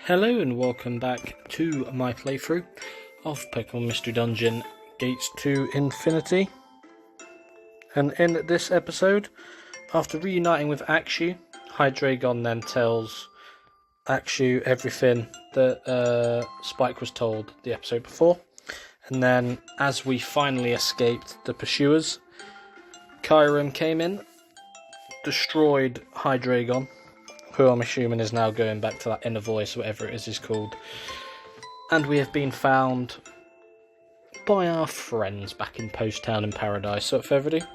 Hello and welcome back to my playthrough of Pokemon Mystery Dungeon Gates to Infinity. And in this episode, after reuniting with Axew, Hydreigon then tells Axew everything that Spike was told the episode before. And then, as we finally escaped the pursuers, Kyurem came in, destroyed Hydreigon, who I'm assuming is now going back to that inner voice, whatever it is called. And we have been found by our friends back in Post Town in Paradise. So, without further ado,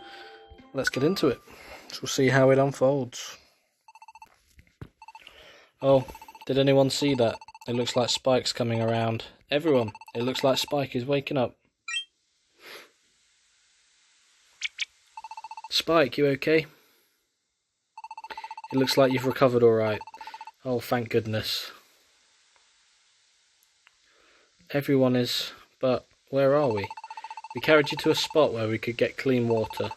let's get into it. So we'll see how it unfolds. Oh, did anyone see that? It looks like Spike's coming around. Everyone, it looks like Spike is waking up. Spike, you okay? It looks like you've recovered alright. Oh, thank goodness. Everyone is, but where are we? We carried you to a spot where we could get clean water.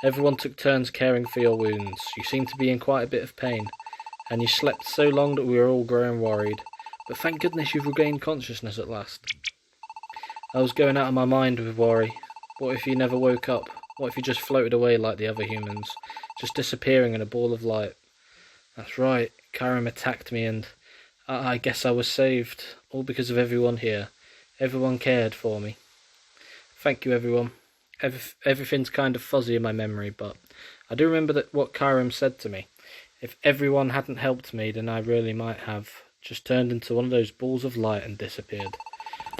Everyone took turns caring for your wounds. You seem to be in quite a bit of pain, and you slept so long that we were all growing worried. But thank goodness you've regained consciousness at last. I was going out of my mind with worry. What if you never woke up? What if you just floated away like the other humans, just disappearing in a ball of light? That's right, Kyurem attacked me and I guess I was saved, all because of everyone here. Everyone cared for me. Thank you, everyone. Everything's kind of fuzzy in my memory, but I do remember that what Kyurem said to me. If everyone hadn't helped me, then I really might have just turned into one of those balls of light and disappeared.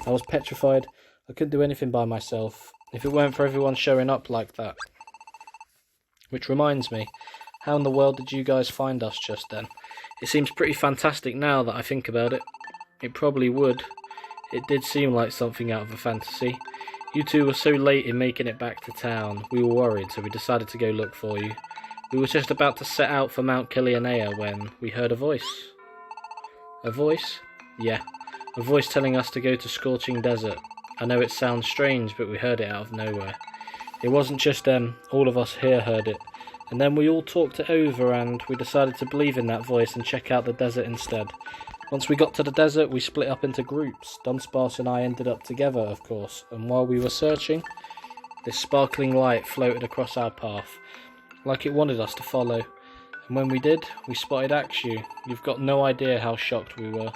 I was petrified. I couldn't do anything by myself, if it weren't for everyone showing up like that. Which reminds me, how in the world did you guys find us just then? It seems pretty fantastic now that I think about it. It probably would. It did seem like something out of a fantasy. You two were so late in making it back to town. We were worried, so we decided to go look for you. We were just about to set out for Mount Kilianea when we heard a voice. A voice? Yeah, a voice telling us to go to Scorching Desert. I know it sounds strange, but we heard it out of nowhere. It wasn't just them, all of us here heard it. And then we all talked it over and we decided to believe in that voice and check out the desert instead. Once we got to the desert, we split up into groups. Dunsparce and I ended up together, of course, and while we were searching, this sparkling light floated across our path, like it wanted us to follow. And when we did, we spotted Axew. You've got no idea how shocked we were.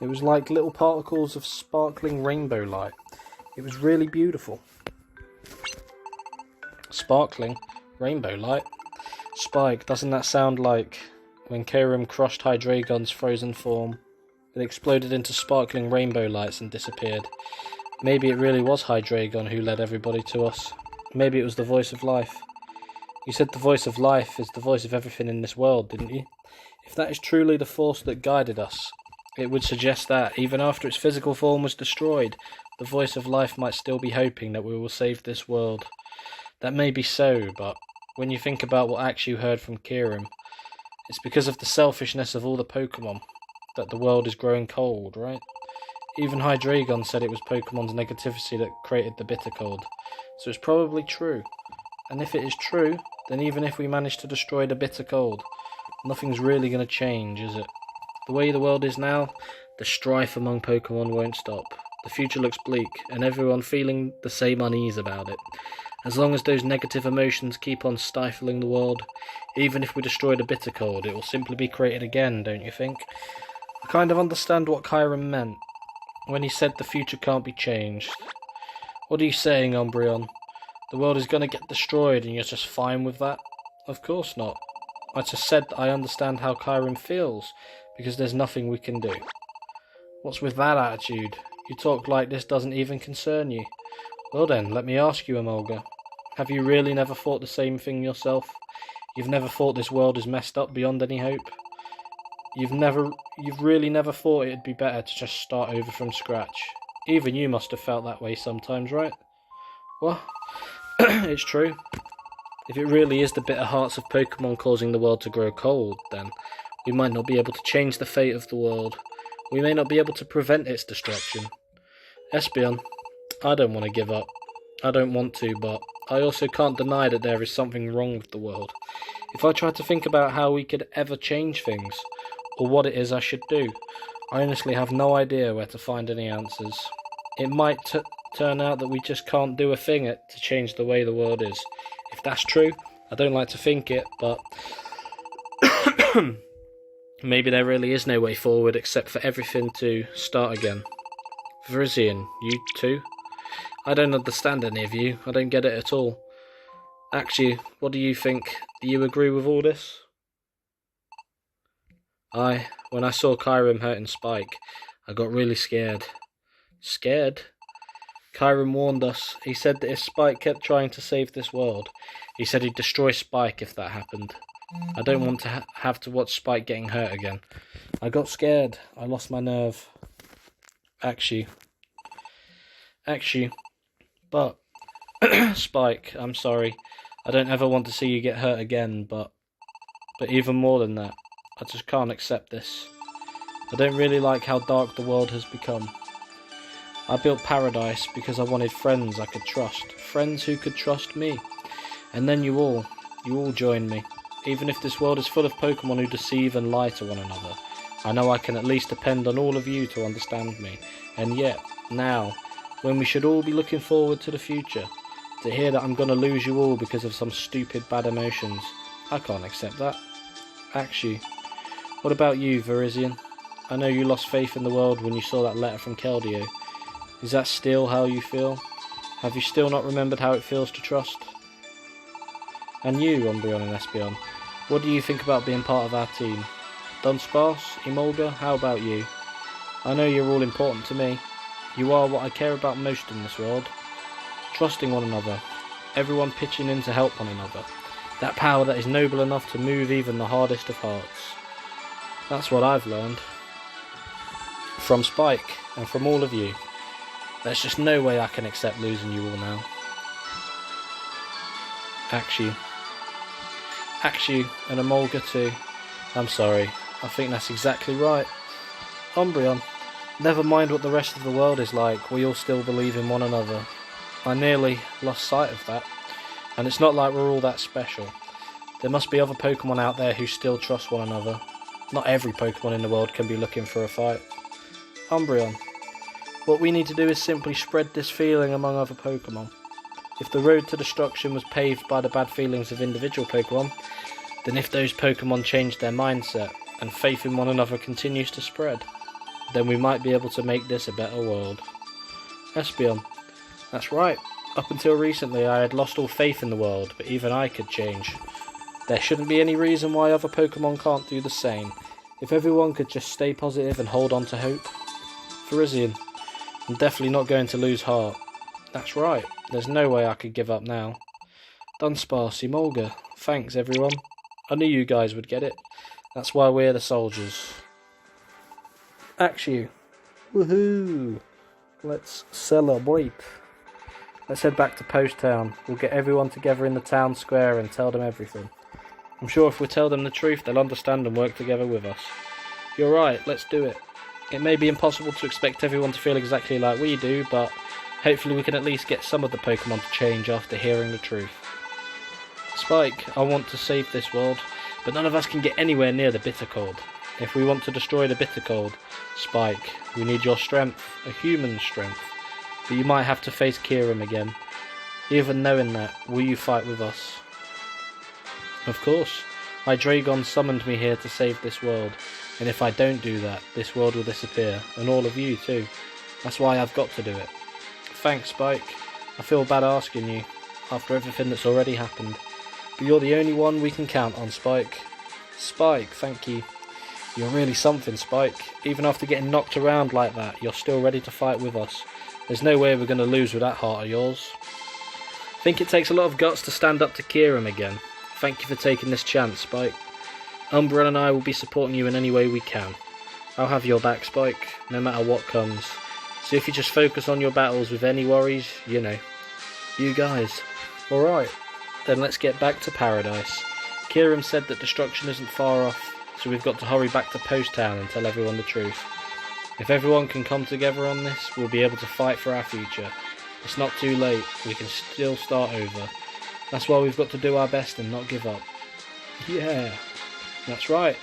It was like little particles of sparkling rainbow light. It was really beautiful. Sparkling rainbow light? Spike, doesn't that sound like when Kyurem crushed Hydreigon's frozen form? It exploded into sparkling rainbow lights and disappeared. Maybe it really was Hydreigon who led everybody to us. Maybe it was the voice of life. You said the voice of life is the voice of everything in this world, didn't you? If that is truly the force that guided us, it would suggest that, even after its physical form was destroyed, the voice of life might still be hoping that we will save this world. That may be so, but when you think about what Axew heard from Kyurem, it's because of the selfishness of all the Pokemon that the world is growing cold, right? Even Hydreigon said it was Pokemon's negativity that created the bitter cold, so it's probably true. And if it is true, then even if we manage to destroy the bitter cold, nothing's really going to change, is it? The way the world is now, the strife among Pokemon won't stop. The future looks bleak, and everyone feeling the same unease about it. As long as those negative emotions keep on stifling the world, even if we destroy the bitter cold, it will simply be created again, don't you think? I kind of understand what Kyurem meant when he said the future can't be changed. What are you saying, Umbreon? The world is going to get destroyed and you're just fine with that? Of course not. I just said that I understand how Kyurem feels, because there's nothing we can do. What's with that attitude? You talk like this doesn't even concern you. Well then, let me ask you, Emolga. Have you really never thought the same thing yourself? You've never thought this world is messed up beyond any hope? You've really never thought it'd be better to just start over from scratch? Even you must have felt that way sometimes, right? Well, it's true. If it really is the bitter hearts of Pokemon causing the world to grow cold, then we might not be able to change the fate of the world. We may not be able to prevent its destruction. Espeon, I don't want to give up. I don't want to, but I also can't deny that there is something wrong with the world. If I try to think about how we could ever change things, or what it is I should do. I honestly have no idea where to find any answers. It might turn out that we just can't do a thing to change the way the world is. If that's true, I don't like to think it, but maybe there really is no way forward except for everything to start again. Verizian, you too? I don't understand any of you. I don't get it at all. Axew, what do you think? Do you agree with all this? When I saw Kyrim hurting Spike, I got really scared. Scared? Kyrim warned us. He said that if Spike kept trying to save this world, he said he'd destroy Spike if that happened. I don't want to have to watch Spike getting hurt again. I got scared. I lost my nerve. Axew. But, Spike, I'm sorry. I don't ever want to see you get hurt again, but even more than that, I just can't accept this. I don't really like how dark the world has become. I built Paradise because I wanted friends I could trust. Friends who could trust me. And then you all joined me. Even if this world is full of Pokemon who deceive and lie to one another, I know I can at least depend on all of you to understand me. And yet, now, when we should all be looking forward to the future, to hear that I'm going to lose you all because of some stupid bad emotions, I can't accept that. Axew, what about you, Verizian? I know you lost faith in the world when you saw that letter from Keldeo. Is that still how you feel? Have you still not remembered how it feels to trust? And you, Umbreon and Espeon, what do you think about being part of our team? Dunsparce, Emolga, how about you? I know you're all important to me. You are what I care about most in this world. Trusting one another, everyone pitching in to help one another. That power that is noble enough to move even the hardest of hearts. That's what I've learned. From Spike, and from all of you. There's just no way I can accept losing you all now. Axew and Emolga too. I'm sorry, I think that's exactly right. Umbreon, never mind what the rest of the world is like, we all still believe in one another. I nearly lost sight of that, and it's not like we're all that special. There must be other Pokemon out there who still trust one another. Not every Pokemon in the world can be looking for a fight. Umbreon, what we need to do is simply spread this feeling among other Pokemon. If the road to destruction was paved by the bad feelings of individual Pokemon, then if those Pokemon change their mindset, and faith in one another continues to spread, then we might be able to make this a better world. Espeon, that's right. Up until recently I had lost all faith in the world, but even I could change. There shouldn't be any reason why other Pokemon can't do the same. If everyone could just stay positive and hold on to hope. Verizian, I'm definitely not going to lose heart. That's right, there's no way I could give up now. Dunsparce, Emolga, thanks everyone. I knew you guys would get it. That's why we're the soldiers. Axew, woohoo! Let's celebrate. Let's head back to Post Town. We'll get everyone together in the town square and tell them everything. I'm sure if we tell them the truth, they'll understand and work together with us. You're right, let's do it. It may be impossible to expect everyone to feel exactly like we do, but hopefully we can at least get some of the Pokemon to change after hearing the truth. Spike, I want to save this world, but none of us can get anywhere near the Bitter Cold. If we want to destroy the Bitter Cold, Spike, we need your strength, a human strength. But you might have to face Kyurem again. Even knowing that, will you fight with us? Of course. Hydreigon summoned me here to save this world, and if I don't do that, this world will disappear, and all of you too. That's why I've got to do it. Thanks, Spike. I feel bad asking you, after everything that's already happened. But you're the only one we can count on, Spike. Spike, thank you. You're really something, Spike. Even after getting knocked around like that, you're still ready to fight with us. There's no way we're going to lose with that heart of yours. I think it takes a lot of guts to stand up to Kyurem again. Thank you for taking this chance, Spike. Umbreon and I will be supporting you in any way we can. I'll have your back, Spike, no matter what comes. So if you just focus on your battles with any worries, you know. You guys. Alright, then let's get back to Paradise. Kyurem said that destruction isn't far off, so we've got to hurry back to Post Town and tell everyone the truth. If everyone can come together on this, we'll be able to fight for our future. It's not too late, we can still start over. That's why we've got to do our best and not give up. Yeah, that's right,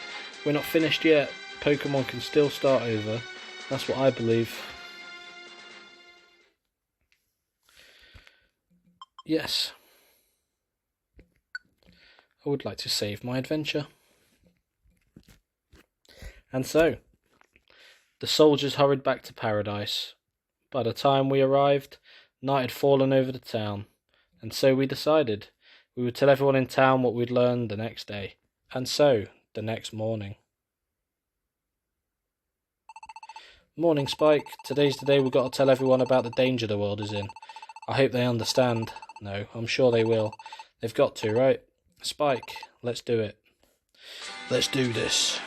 we're not finished yet. Pokemon can still start over. That's what I believe. Yes. I would like to save my adventure. And so, the soldiers hurried back to paradise. By the time we arrived, night had fallen over the town, and so we decided we would tell everyone in town what we'd learned the next day. And so, the next morning. Morning, Spike. Today's the day we've got to tell everyone about the danger the world is in. I hope they understand. No, I'm sure they will. They've got to, right? Spike, let's do it. Let's do this.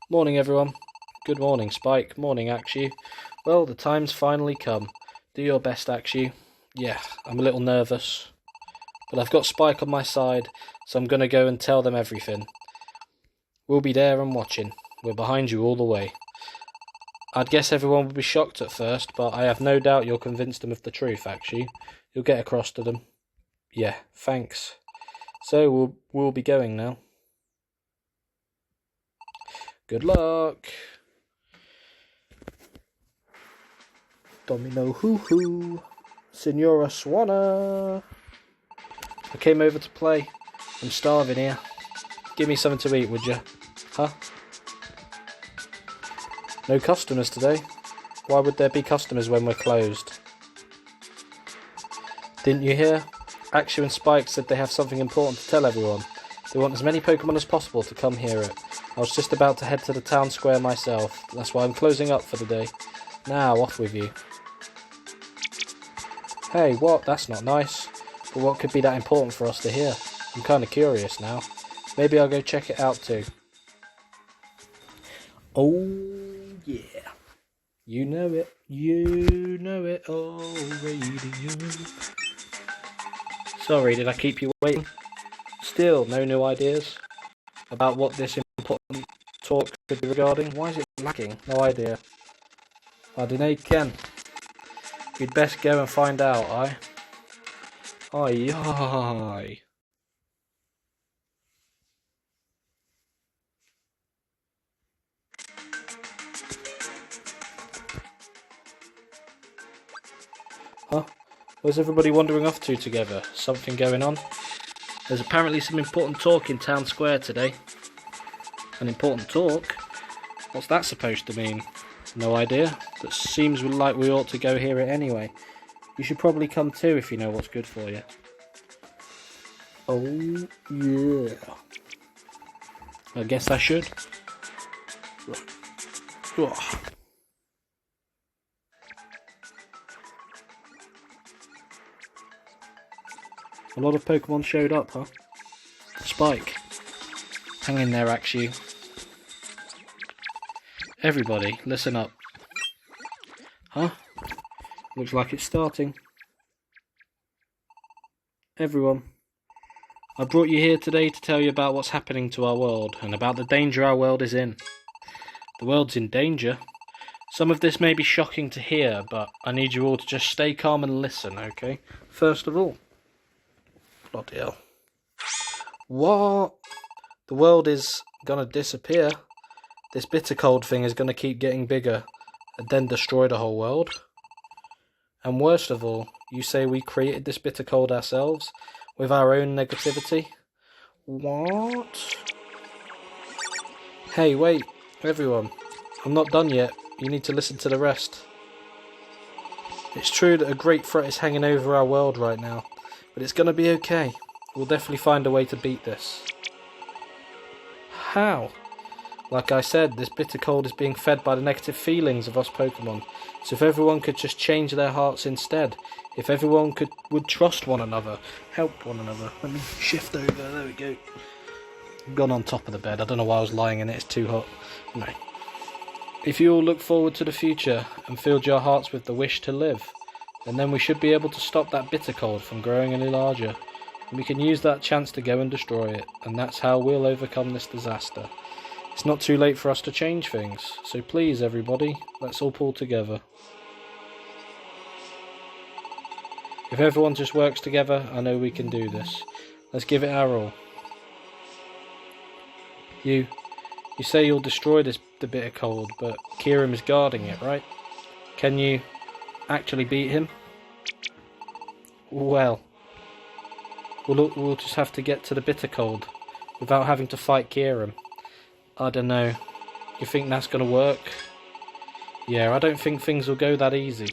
Morning, everyone. Good morning, Spike. Morning, Axew. Well, the time's finally come. Do your best, Axew. Yeah, I'm a little nervous. But I've got Spike on my side, so I'm going to go and tell them everything. We'll be there and watching. We're behind you all the way. I'd guess everyone would be shocked at first, but I have no doubt you'll convince them of the truth, Axew. You'll get across to them. Yeah, thanks. So we'll be going now. Good luck. Domino hoo-hoo. Signora Swanna. I came over to play. I'm starving here. Give me something to eat, would you? Huh? No customers today. Why would there be customers when we're closed? Didn't you hear? Axew and Spike said they have something important to tell everyone. They want as many Pokemon as possible to come hear it. I was just about to head to the town square myself. That's why I'm closing up for the day. Now, off with you. Hey, what? That's not nice. But what could be that important for us to hear? I'm kind of curious now. Maybe I'll go check it out too. Oh, yeah. You know it. You know it. Oh, radio. Sorry, did I keep you waiting? Still, no new ideas about what this important talk could be regarding? Why is it lacking? No idea. I don't know, Ken. We'd best go and find out, aye? Aye, aye. Huh? Where's everybody wandering off to together? Something going on? There's apparently some important talk in town square today. An important talk? What's that supposed to mean? No idea. That seems like we ought to go hear it anyway. You should probably come too if you know what's good for you. Oh, yeah. I guess I should. A lot of Pokemon showed up, huh? Spike. Hang in there, Axew. Everybody, listen up. Huh? Looks like it's starting. Everyone. I brought you here today to tell you about what's happening to our world, and about the danger our world is in. The world's in danger. Some of this may be shocking to hear, but I need you all to just stay calm and listen, okay? First of all. Bloody hell. What? The world is gonna disappear. This bitter cold thing is gonna keep getting bigger and then destroy the whole world. And worst of all, you say we created this bitter cold ourselves with our own negativity? What? Hey, wait, everyone. I'm not done yet. You need to listen to the rest. It's true that a great threat is hanging over our world right now, but it's gonna be okay. We'll definitely find a way to beat this. How? Like I said, this bitter cold is being fed by the negative feelings of us Pokemon. So if everyone could just change their hearts instead, if everyone would trust one another, help one another. Let me shift over, there we go. I've gone on top of the bed, I don't know why I was lying in it, it's too hot. No. If you all look forward to the future and filled your hearts with the wish to live, then we should be able to stop that bitter cold from growing any larger. And we can use that chance to go and destroy it, and that's how we'll overcome this disaster. It's not too late for us to change things, so please everybody, let's all pull together. If everyone just works together, I know we can do this. Let's give it our all. You say you'll destroy the bitter cold, but Kieran is guarding it, right? Can you actually beat him? Well, we'll just have to get to the bitter cold without having to fight Kieran. I don't know. You think that's going to work? Yeah, I don't think things will go that easy.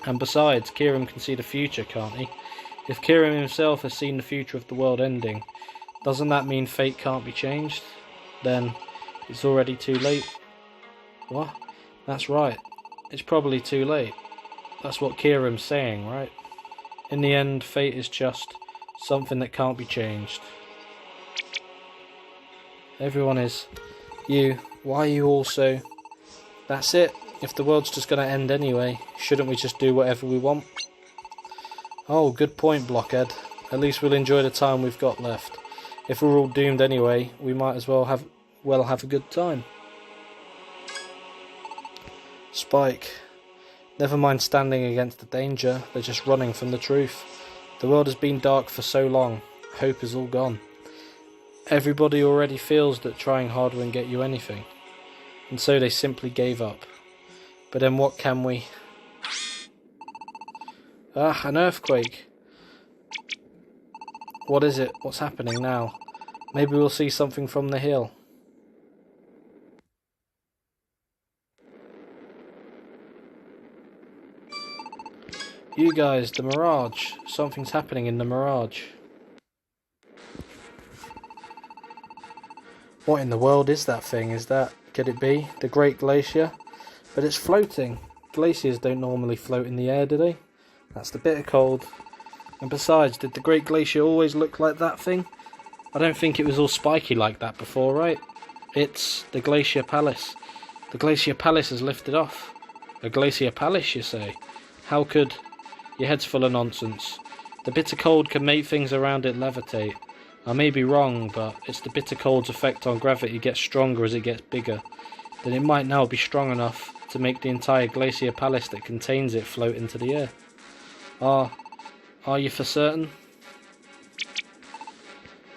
And besides, Kieran can see the future, can't he? If Kieran himself has seen the future of the world ending, doesn't that mean fate can't be changed? Then it's already too late. What? That's right. It's probably too late. That's what Kieran's saying, right? In the end, fate is just something that can't be changed. Everyone is. Why are you all so... That's it. If the world's just going to end anyway, shouldn't we just do whatever we want? Oh, good point, Blockhead. At least we'll enjoy the time we've got left. If we're all doomed anyway, we might as well have a good time. Spike. Never mind standing against the danger, they're just running from the truth. The world has been dark for so long, hope is all gone. Everybody already feels that trying hard won't get you anything, and so they simply gave up. But then what can we... Ah, an earthquake! What is it? What's happening now? Maybe we'll see something from the hill. You guys, the mirage. Something's happening in the mirage. What in the world is that thing? Could it be the Great Glacier? But it's floating. Glaciers don't normally float in the air, do they? That's the bitter cold. And besides, did the Great Glacier always look like that thing? I don't think it was all spiky like that before, right? It's the Glacial Palace. The Glacial Palace has lifted off. A Glacial Palace, you say? How could... Your head's full of nonsense. The bitter cold can make things around it levitate. I may be wrong, but it's the bitter cold's effect on gravity gets stronger as it gets bigger. Then it might now be strong enough to make the entire Glacial Palace that contains it float into the air. Are you for certain?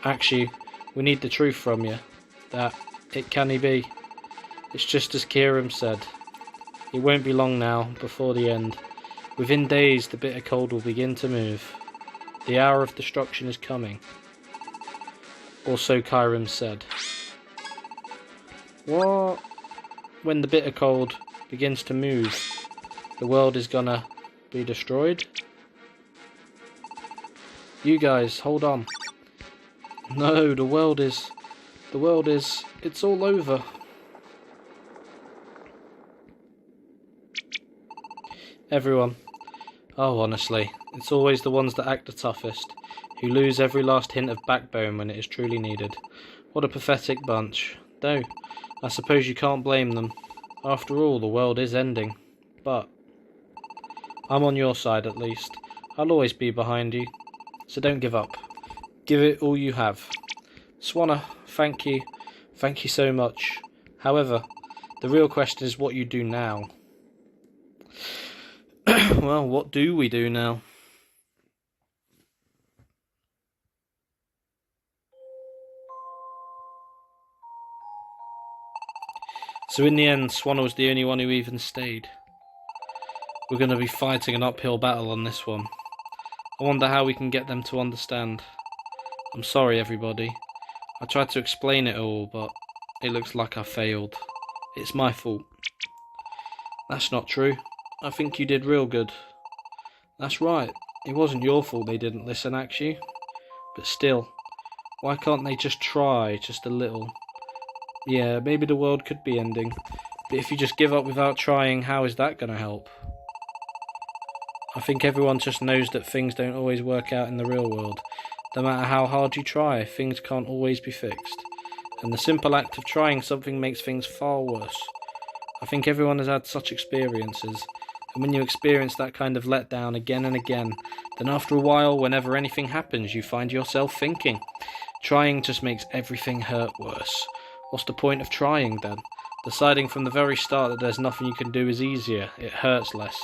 Axew, we need the truth from you. That it can't be. It's just as Kieran said. It won't be long now, before the end. Within days the bitter cold will begin to move. The hour of destruction is coming. Or so Kieran said. What? When the bitter cold begins to move, the world is gonna be destroyed? You guys, hold on. No, the world is, it's all over. Everyone. Oh, honestly, it's always the ones that act the toughest, who lose every last hint of backbone when it is truly needed. What a pathetic bunch. Though, I suppose you can't blame them. After all, the world is ending. But I'm on your side at least. I'll always be behind you. So don't give up. Give it all you have. Swanner, thank you. Thank you so much. However, the real question is what you do now. Well, what do we do now? So in the end, Swanner was the only one who even stayed. We're going to be fighting an uphill battle on this one. I wonder how we can get them to understand. I'm sorry, everybody. I tried to explain it all, but it looks like I failed. It's my fault. That's not true. I think you did real good. That's right. It wasn't your fault they didn't listen, Axew. But still, why can't they just try, just a little? Yeah, maybe the world could be ending. But if you just give up without trying, how is that going to help? I think everyone just knows that things don't always work out in the real world. No matter how hard you try, things can't always be fixed. And the simple act of trying something makes things far worse. I think everyone has had such experiences. And when you experience that kind of letdown again and again, then after a while, whenever anything happens, you find yourself thinking, trying just makes everything hurt worse. What's the point of trying then? Deciding from the very start that there's nothing you can do is easier, it hurts less.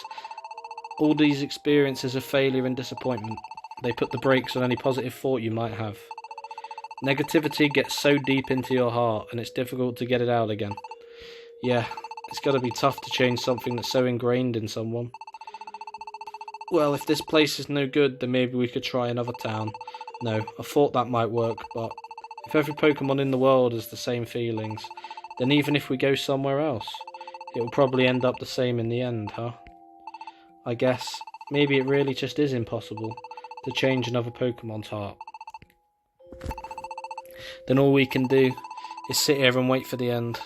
All these experiences of failure and disappointment, They put the brakes on any positive thought you might have. Negativity gets so deep into your heart, and it's difficult to get it out again. Yeah, it's gotta be tough to change something that's so ingrained in someone. Well, if this place is no good, then maybe we could try another town. No, I thought that might work, but if every Pokemon in the world has the same feelings, then even if we go somewhere else, it will probably end up the same in the end, huh? I guess maybe it really just is impossible to change another Pokemon's heart. Then all we can do is sit here and wait for the end.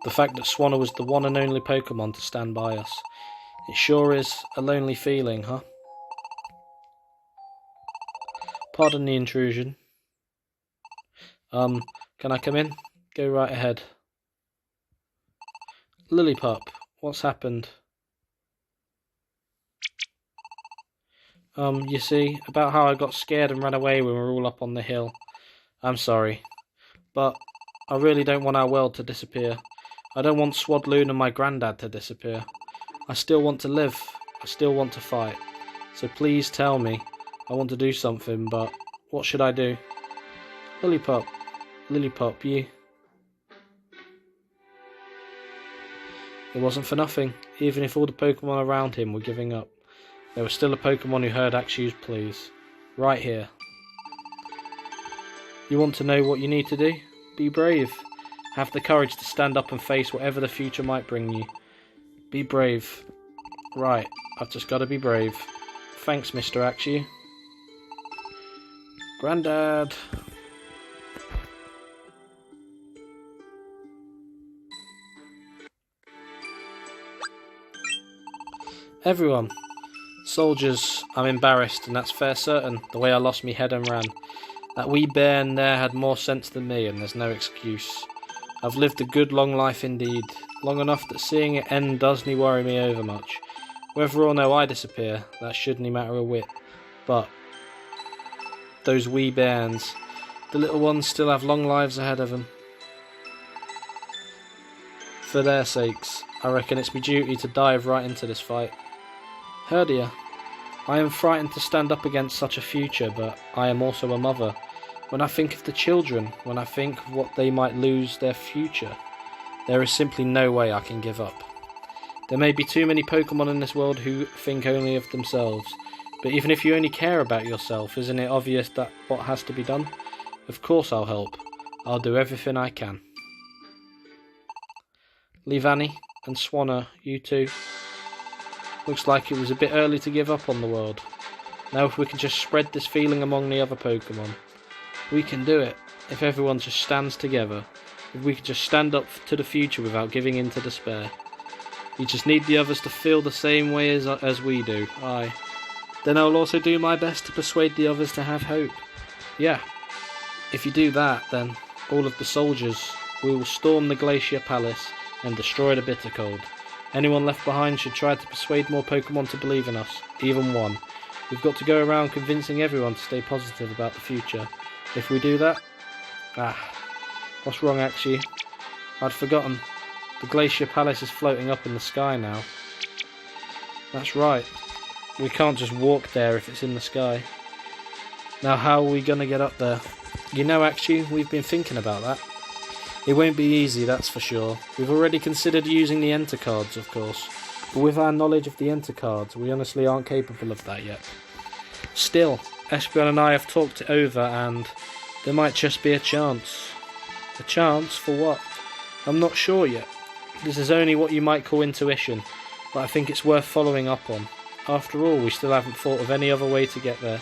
The fact that Swanna was the one and only Pokemon to stand by us, it sure is a lonely feeling, huh? Pardon the intrusion. Can I come in? Go right ahead. Lillipup, what's happened? You see, about how I got scared and ran away when we were all up on the hill. I'm sorry, but I really don't want our world to disappear. I don't want Swadloon and my granddad to disappear. I still want to live. I still want to fight. So please tell me. I want to do something, but what should I do? Lillipup, you... It wasn't for nothing. Even if all the Pokemon around him were giving up, there was still a Pokemon who heard Axew's pleas. Right here. You want to know what you need to do? Be brave. Have the courage to stand up and face whatever the future might bring you. Be brave. Right, I've just got to be brave. Thanks, Mr. Axew. Grandad. Everyone. Soldiers, I'm embarrassed, and that's fair certain, the way I lost me head and ran. That wee bairn there had more sense than me, and there's no excuse. I've lived a good long life indeed, long enough that seeing it end doesn't worry me over much. Whether or no I disappear, that shouldn't matter a whit. But those wee bairns, the little ones still have long lives ahead of them. For their sakes, I reckon it's my duty to dive right into this fight. Herdia, I am frightened to stand up against such a future, but I am also a mother. When I think of the children, when I think of what they might lose their future, there is simply no way I can give up. There may be too many Pokemon in this world who think only of themselves, but even if you only care about yourself, isn't it obvious that what has to be done? Of course I'll help. I'll do everything I can. Leavanny and Swanna, you two. Looks like it was a bit early to give up on the world. Now if we can just spread this feeling among the other Pokemon. We can do it, if everyone just stands together. If we can just stand up to the future without giving in to despair. We just need the others to feel the same way as we do. Aye. Then I'll also do my best to persuade the others to have hope. Yeah. If you do that, then all of the soldiers, we will storm the Glacial Palace and destroy the Bitter Cold. Anyone left behind should try to persuade more Pokemon to believe in us, even one. We've got to go around convincing everyone to stay positive about the future. If we do that... what's wrong, Axew? I'd forgotten. The Glacial Palace is floating up in the sky now. That's right. We can't just walk there if it's in the sky. Now how are we going to get up there? You know, Axew, we've been thinking about that. It won't be easy, that's for sure. We've already considered using the Enter cards, of course. But with our knowledge of the Enter cards, we honestly aren't capable of that yet. Still, Espeon and I have talked it over, and there might just be a chance. A chance for what? I'm not sure yet. This is only what you might call intuition, but I think it's worth following up on. After all, we still haven't thought of any other way to get there.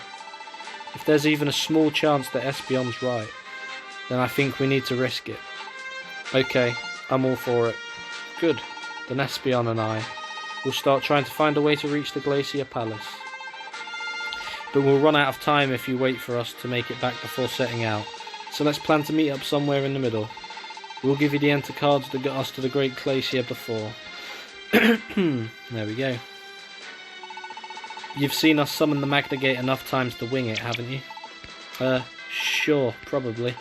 If there's even a small chance that Espeon's right, then I think we need to risk it. Okay, I'm all for it. Good, then Espeon and I will start trying to find a way to reach the Glacial Palace. But we'll run out of time if you wait for us to make it back before setting out. So let's plan to meet up somewhere in the middle. We'll give you the Enter cards that got us to the Great Glacier before. There we go. You've seen us summon the Magna Gate enough times to wing it, haven't you? Sure, probably.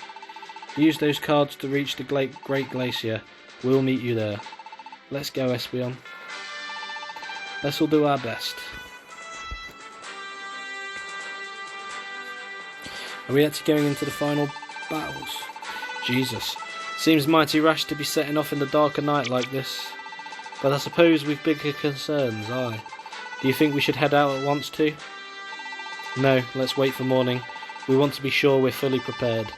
Use those cards to reach the Great Glacier. We'll meet you there. Let's go, Espeon. Let's all do our best. Are we actually going into the final battles? Jesus. Seems mighty rash to be setting off in the dark of night like this. But I suppose we've bigger concerns, aye. Do you think we should head out at once too? No, let's wait for morning. We want to be sure we're fully prepared.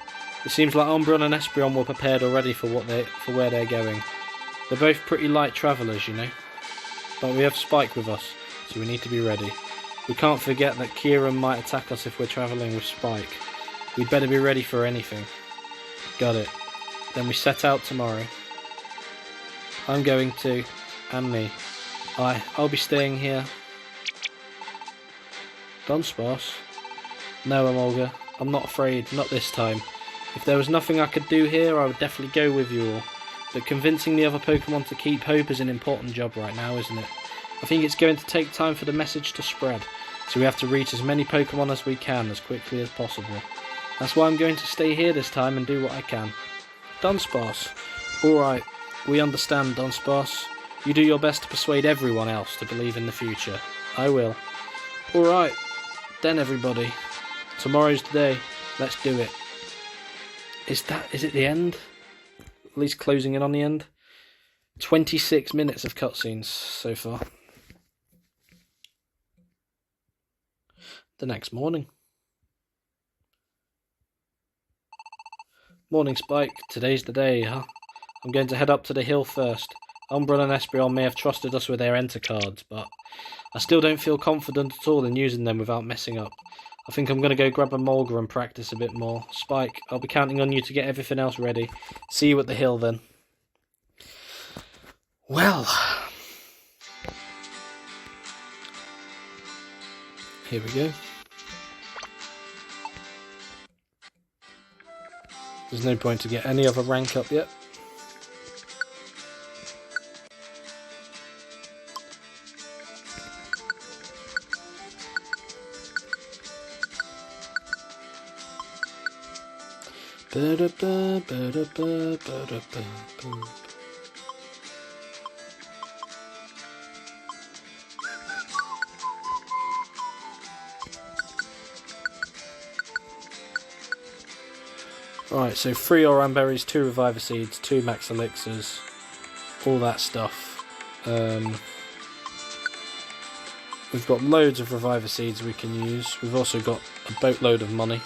It seems like Umbreon and Espeon were prepared already for where they're going. They're both pretty light travellers, you know. But we have Spike with us, so we need to be ready. We can't forget that Kieran might attack us if we're travelling with Spike. We'd better be ready for anything. Got it. Then we set out tomorrow. I'm going to, and me. I'll be staying here. Dunsparce? No, Emolga. I'm not afraid, not this time. If there was nothing I could do here, I would definitely go with you all. But convincing the other Pokemon to keep hope is an important job right now, isn't it? I think it's going to take time for the message to spread, so we have to reach as many Pokemon as we can as quickly as possible. That's why I'm going to stay here this time and do what I can. Dunsparce. Alright, we understand, Dunsparce. You do your best to persuade everyone else to believe in the future. I will. Alright, then everybody. Tomorrow's the day. Let's do it. Is it the end? At least closing in on the end. 26 minutes of cutscenes so far. The next morning. Morning, Spike. Today's the day, huh? I'm going to head up to the hill first. Umbreon and Espeon may have trusted us with their enter cards, but I still don't feel confident at all in using them without messing up. I think I'm going to go grab a Molga and practice a bit more. Spike, I'll be counting on you to get everything else ready. See you at the hill then. Well, here we go. There's no point to get any other rank up yet. Right, so 3 Oran Berries, 2 Reviver Seeds, 2 Max Elixirs, all that stuff. We've got loads of Reviver Seeds we can use. We've also got a boatload of money,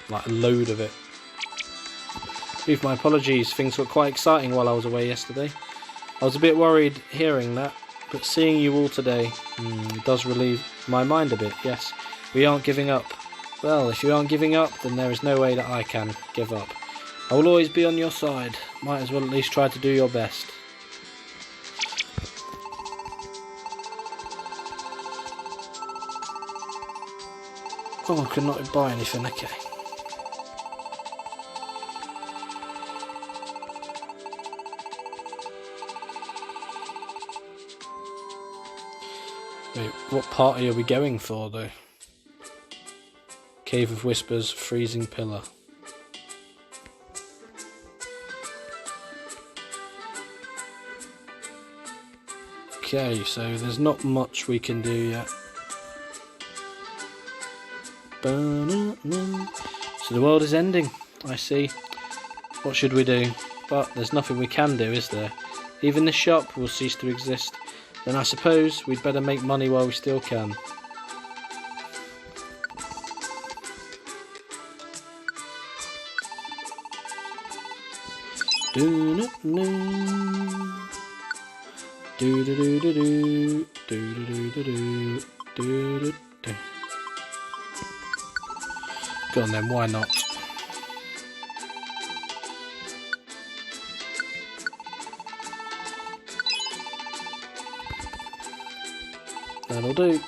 like a load of it. Leave my apologies, things got quite exciting while I was away yesterday. I was a bit worried hearing that, but seeing you all today does relieve my mind a bit, yes. We aren't giving up. Well, if you aren't giving up, then there is no way that I can give up. I will always be on your side. Might as well at least try to do your best. Oh, I could not buy anything, okay. Wait, what party are we going for though? Cave of Whispers, Freezing Pillar. Okay, so there's not much we can do yet. So the world is ending, I see. What should we do? But there's nothing we can do, is there? Even this shop will cease to exist. Then I suppose we'd better make money while we still can. Go on then, why not? That'll do.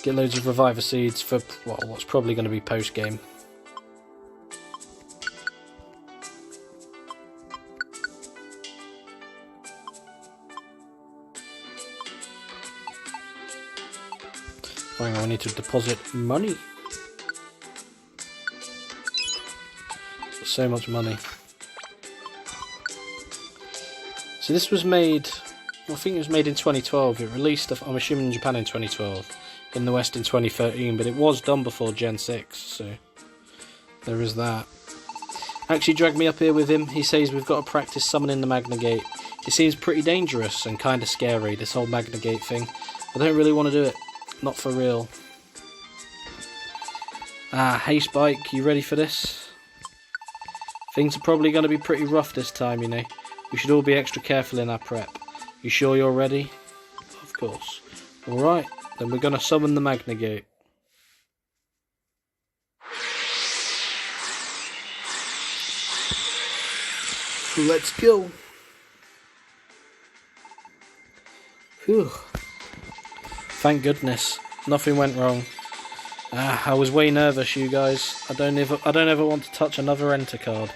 Get loads of Reviver Seeds for what's probably going to be post-game. Hang on, I need to deposit money. So much money. So this was made I think it was made in 2012. It released, I'm assuming, in Japan in 2012, in the West in 2013, but it was done before Gen 6, so there is that. Axew dragged me up here with him. He says we've got to practice summoning the Magna Gate. It seems pretty dangerous and kind of scary, this whole Magna Gate thing. I don't really want to do it. Not for real. Hey Spike, you ready for this? Things are probably going to be pretty rough this time, you know. We should all be extra careful in our prep. You sure you're ready? Of course. Alright, then we're going to summon the Magna Gate. Let's go. Phew. Thank goodness. Nothing went wrong. I was way nervous, you guys. I don't ever want to touch another enter card.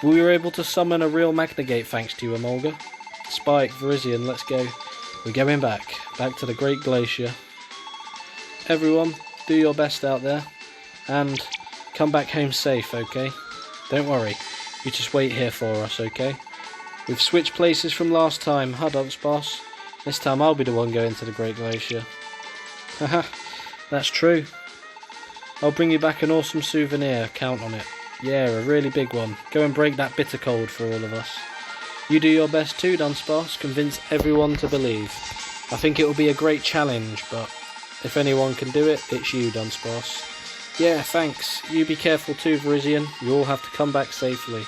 We were able to summon a real Magna Gate thanks to you, Emolga. Spike, Verizian, let's go. We're going back to the Great Glacier. Everyone, do your best out there. And come back home safe, okay? Don't worry. You just wait here for us, okay? We've switched places from last time, huh, Dunce Boss? This time I'll be the one going to the Great Glacier. Haha, that's true. I'll bring you back an awesome souvenir, count on it. Yeah, a really big one. Go and break that bitter cold for all of us. You do your best too, Dunce Boss. Convince everyone to believe. I think it will be a great challenge, but if anyone can do it, it's you, Dunce Boss. Yeah, thanks. You be careful too, Verizian. You all have to come back safely.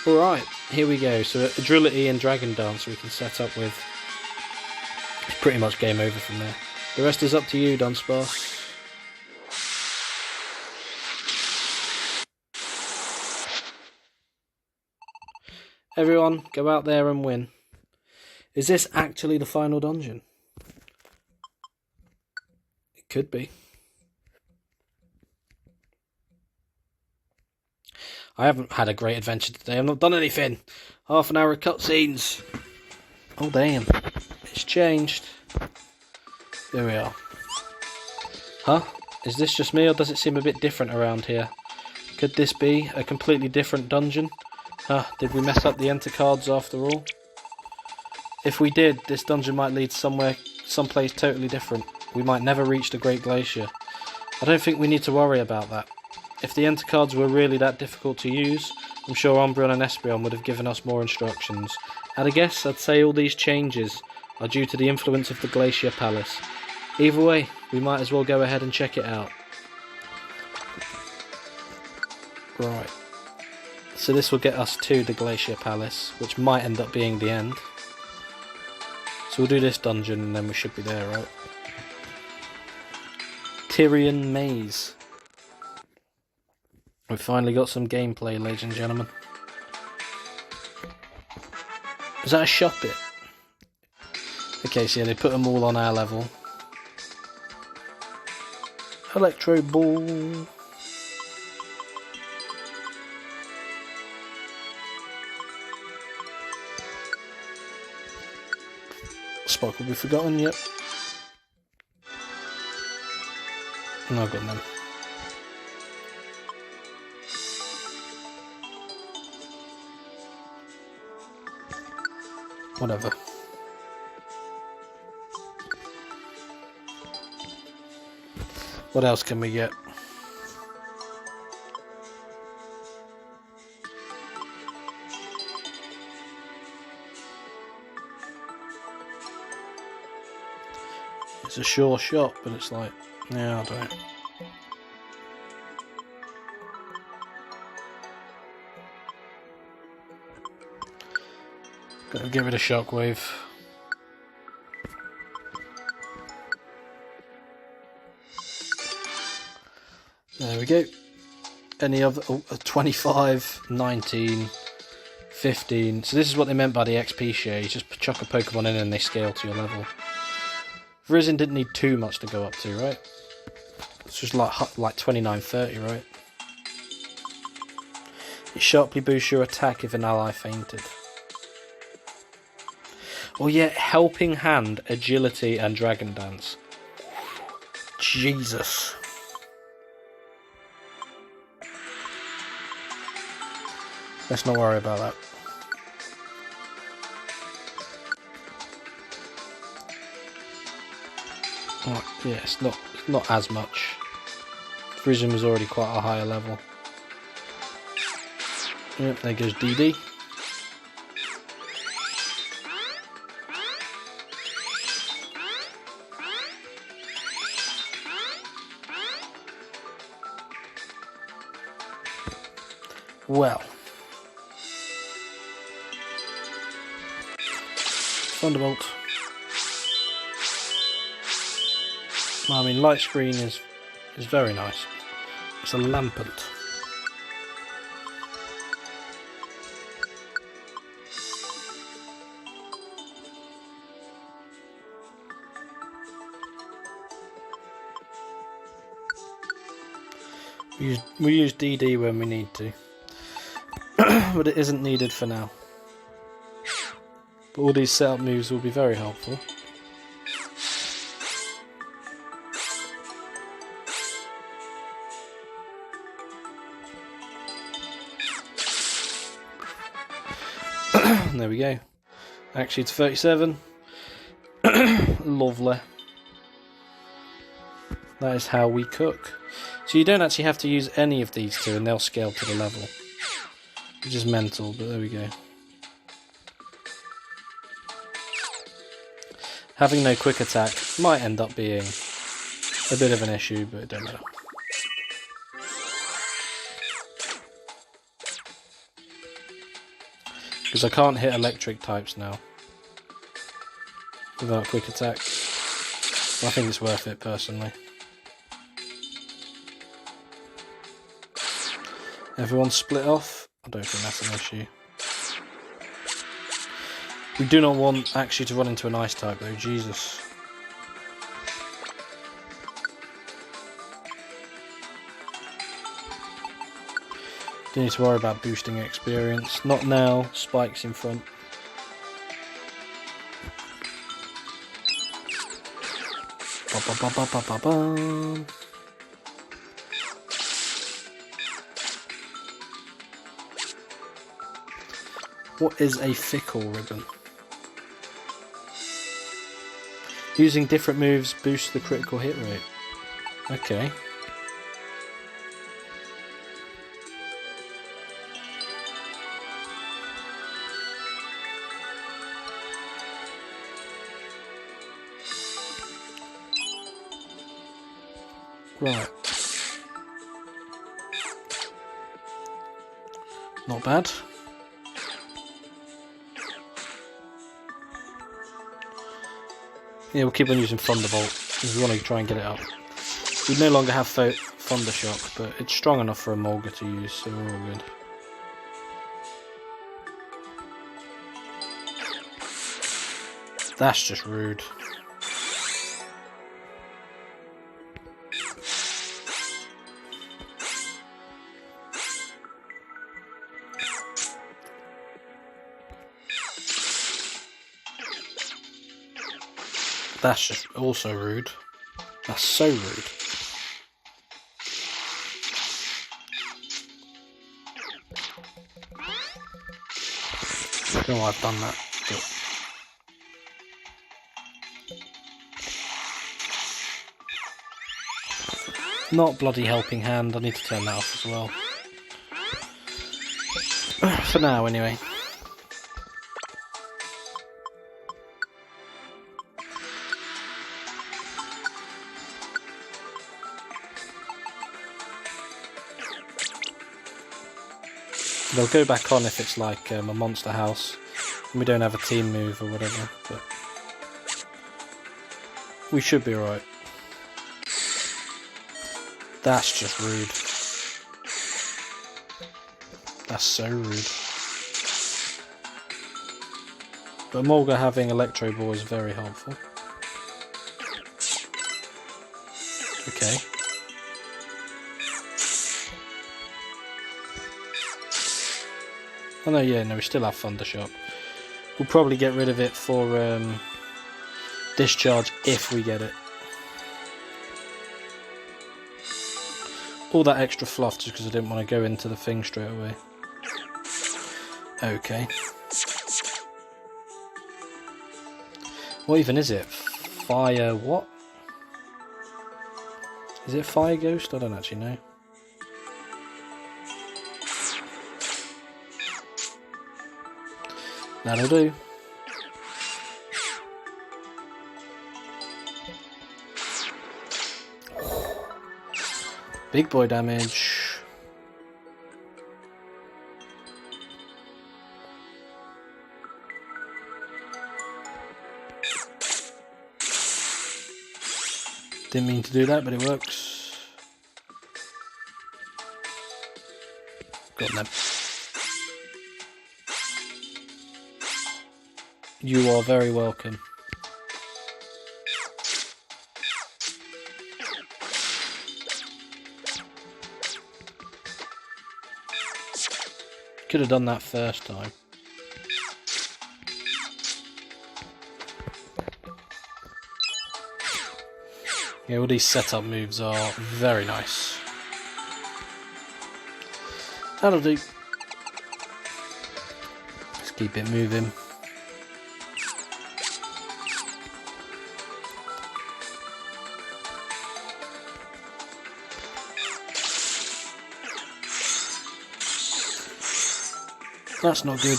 Alright, here we go. So Agility and Dragon Dance we can set up with. It's pretty much game over from there. The rest is up to you, Dunce Boss. Everyone, go out there and win. Is this actually the final dungeon? It could be. I haven't had a great adventure today. I've not done anything. Half an hour of cutscenes. Oh, damn. It's changed. Here we are. Huh? Is this just me, or does it seem a bit different around here? Could this be a completely different dungeon? Huh, did we mess up the enter cards after all? If we did, this dungeon might lead someplace totally different. We might never reach the Great Glacier. I don't think we need to worry about that. If the enter cards were really that difficult to use, I'm sure Umbreon and Espeon would have given us more instructions. At a guess, I'd say all these changes are due to the influence of the Glacial Palace. Either way, we might as well go ahead and check it out. Right. So this will get us to the Glacial Palace, which might end up being the end. So we'll do this dungeon and then we should be there, right? Tyrian Maze. We've finally got some gameplay, ladies and gentlemen. Is that a shop bit? Okay, so yeah, they put them all on our level. Electro Ball. Spike will be forgotten, yep. No, I've got none. Whatever. What else can we get? It's a sure shot, but it's like, yeah, I don't know. Gotta give it a shockwave. There we go. Any other? Oh, 25, 19, 15. So this is what they meant by the XP share. You just chuck a Pokemon in and they scale to your level. Verizian didn't need too much to go up to, right? It's just like 29, 30, right? It sharply boosts your attack if an ally fainted. Oh yeah, Helping Hand, Agility and Dragon Dance. Jesus. Let's not worry about that. Right, yeah, it's not as much. Vision was already quite a higher level. Yep, there goes DD. Well, Thunderbolt. I mean, light screen is very nice. It's a lampant. We use DD when we need to, but it isn't needed for now. But all these setup moves will be very helpful. There we go. Actually, it's 37. Lovely. That is how we cook. So you don't actually have to use any of these two and they'll scale to the level. Which is mental, but there we go. Having no quick attack might end up being a bit of an issue, but it don't matter. Because I can't hit electric types now without quick attack. I think it's worth it personally. Everyone's split off? I don't think that's an issue. We do not want Axew to run into an ice type though, Jesus. Don't need to worry about boosting experience. Not now, Spike's in front. Ba-ba-ba-ba-ba-ba-bum. What is a fickle ribbon? Using different moves boosts the critical hit rate. Okay. Right. Not bad. Yeah, we'll keep on using Thunderbolt because we want to try and get it up. We no longer have Thunder Shock, but it's strong enough for a Mulga to use, so we're all good. That's just rude. That's just also rude. That's so rude. I don't know why I've done that. But not bloody helping hand. I need to turn that off as well. For now, anyway. They'll go back on if it's like a monster house and we don't have a team move or whatever, but we should be alright. That's just rude. That's so rude. But Mulga having Electro Ball is very helpful. Okay. Oh no, yeah, no, we still have Thunder Shock. We'll probably get rid of it for Discharge if we get it. All that extra fluff just because I didn't want to go into the thing straight away. Okay. What even is it? Fire what? Is it Fire Ghost? I don't actually know. That'll do. Big boy damage. Didn't mean to do that, but it works. Got them. You are very welcome. Could have done that first time. Yeah, all these setup moves are very nice. That'll do. Let's keep it moving. That's not good.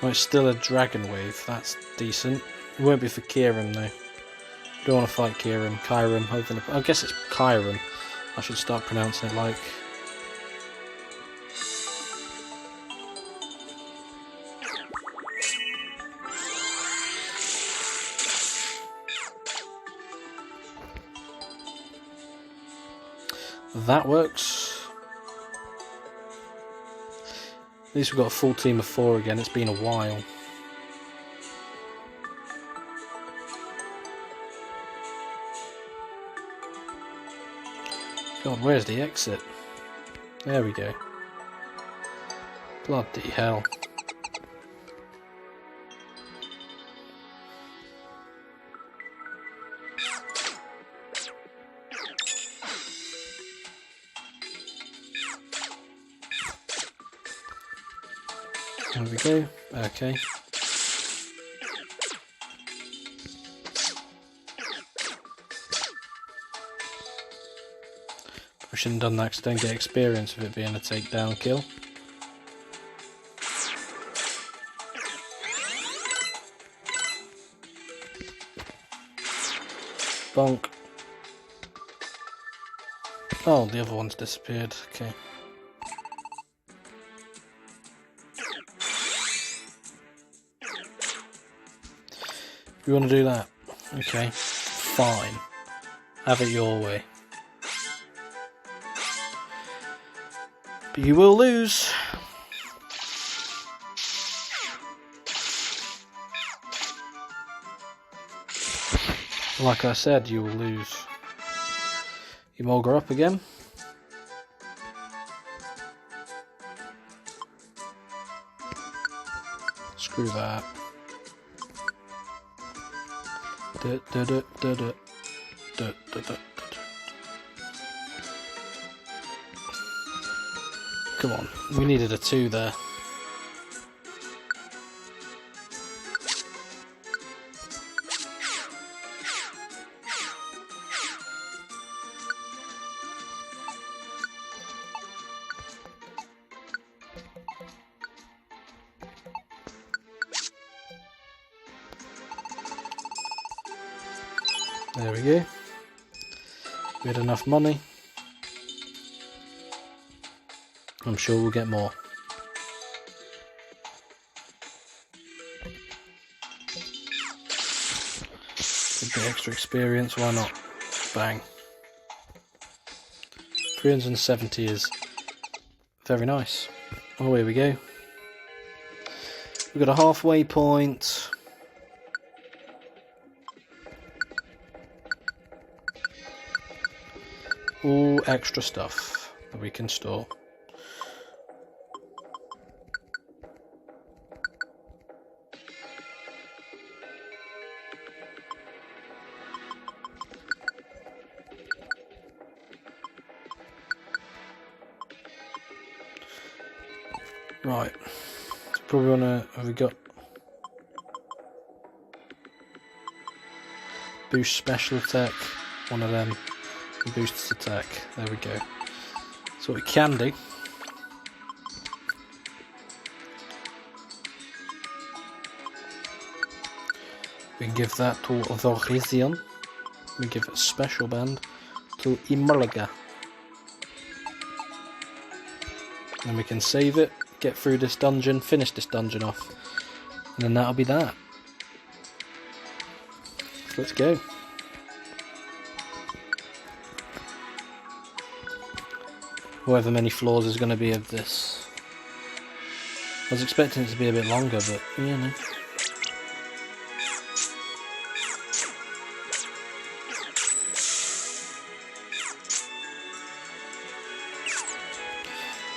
Oh, it's still a dragon wave. That's decent. It won't be for Kieran though. Don't want to fight Kieran. Kyram. I guess it's Kyram. I should start pronouncing it like. That works. At least we've got a full team of 4 again. It's been a while. God, where's the exit? There we go. Bloody hell. There we go. Okay. I shouldn't have done that because I don't get experience of it being a takedown kill. Bonk. Oh, the other one's disappeared. Okay. You want to do that? Okay, fine. Have it your way. But you will lose. Like I said, you will lose. You Mulger up again. Screw that. Come on, we needed a 2 there. There we go. We had enough money. I'm sure we'll get more. A bit extra experience, why not? Bang. 370 is very nice. Oh, here we go. We've got a halfway point. All extra stuff that we can store. Right. Probably wanna. Have we got boost special attack? One of them. And boosts attack. There we go. So what we can do. We can give that to Vorisian. We give a special band to Imurga. And we can save it, get through this dungeon, finish this dungeon off. And then that'll be that. So let's go. However many floors is going to be of this. I was expecting it to be a bit longer, but you know.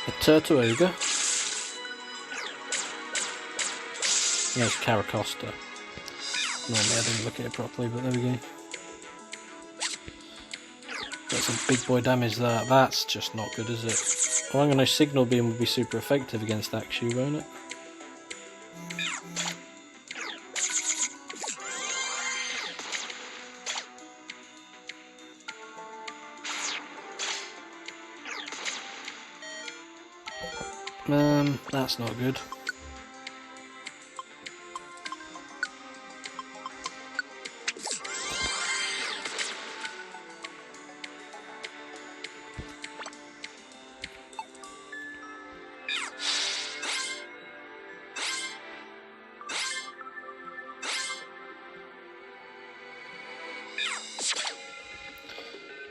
A Turtle Ogre. Yes, Caracosta. Normally I didn't look at it properly, but there we go. That's a big boy damage there. That's just not good, is it? Well, I'm going to Signal Beam will be super effective against Axew, won't it? That's not good.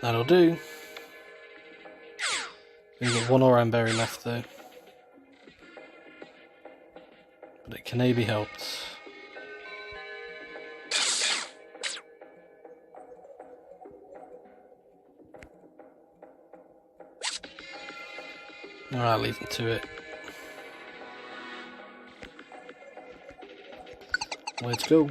That'll do. We've got one Oran Berry left though. But it can be helped. Alright, leave them to it. Let's go.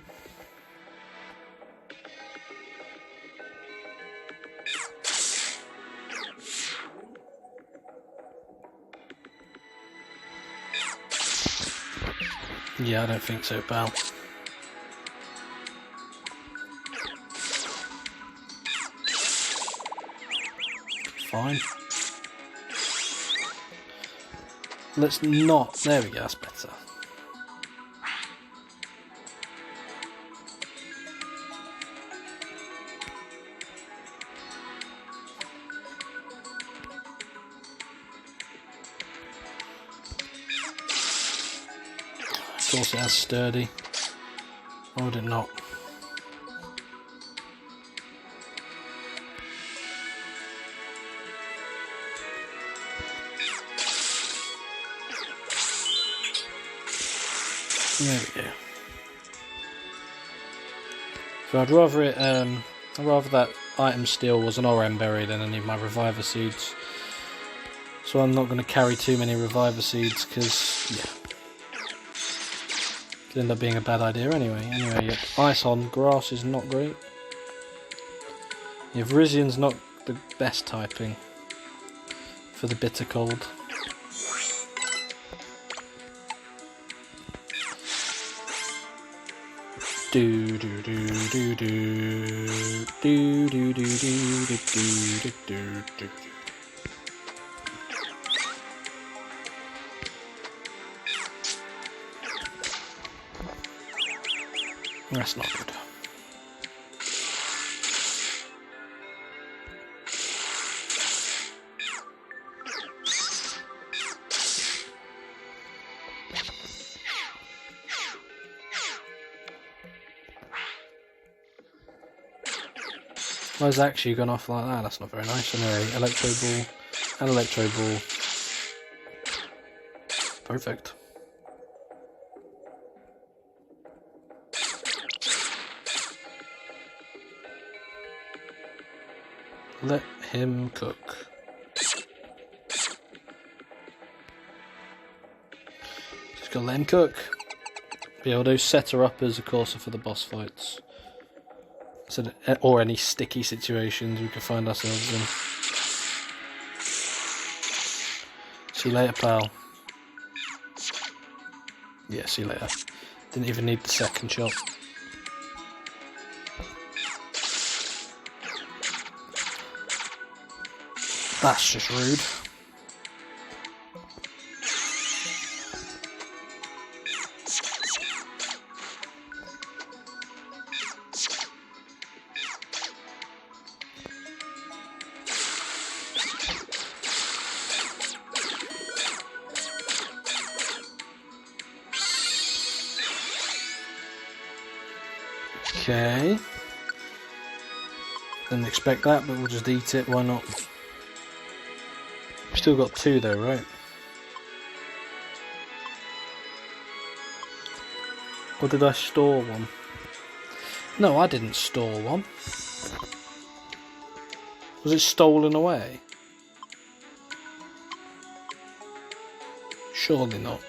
Yeah, I don't think so, pal. Fine. Let's not. There we go, that's better. Of course it has sturdy. Or would it not? There we go. So I'd rather it I'd rather that item steal was an Oran Berry than any of my Reviver Seeds. So I'm not going to carry too many Reviver Seeds because yeah. Could end up being a bad idea anyway. Anyway, yeah, Ice on Grass is not great. Yeah, Vrisian's not the best typing for the bitter cold. Do do do do do do do do do do do do do. That's not good. Why has Axew gone off like that? That's not very nice. Anyway, Electro Ball and Electro Ball. Perfect. Let him cook. Just gotta let him cook. Be able to set her up as a courser for the boss fights. So, or any sticky situations we could find ourselves in. See you later, pal. Yeah, see you later. Didn't even need the second shot. That's just rude. Okay. Didn't expect that, but we'll just eat it, why not? We've still got 2 though, right? Or did I store one? No, I didn't store one. Was it stolen away? Surely not.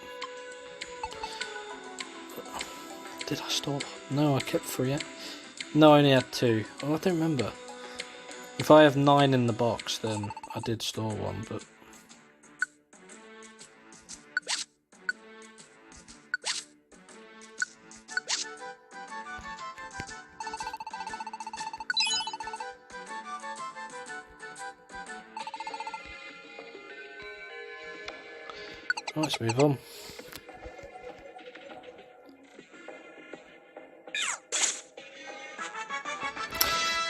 Did I store one? No, I kept 3. No, I only had 2. Oh, I don't remember. If I have 9 in the box, then I did store one, but... Let's move on.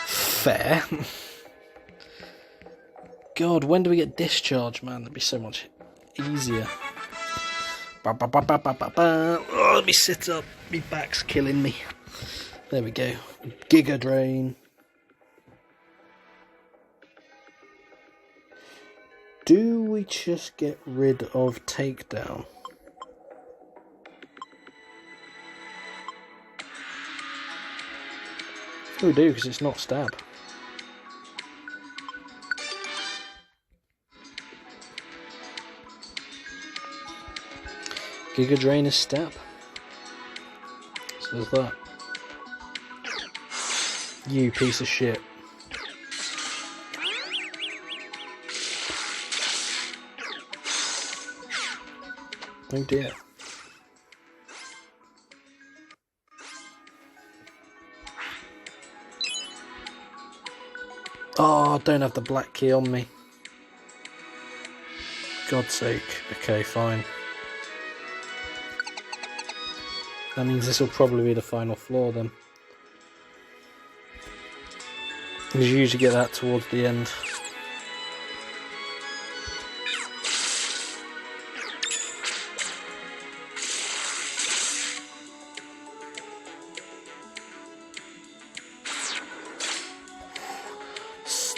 Fair. God, when do we get discharge, man? That'd be so much easier. Oh, let me sit up. My back's killing me. There we go. Giga Drain. Do we just get rid of Takedown? We do, because it's not Stab. Giga Drain is Stab. So there's that. You piece of shit. Oh dear. Oh, I don't have the black key on me. God's sake. Okay, fine. That means this will probably be the final floor then. You usually get that towards the end.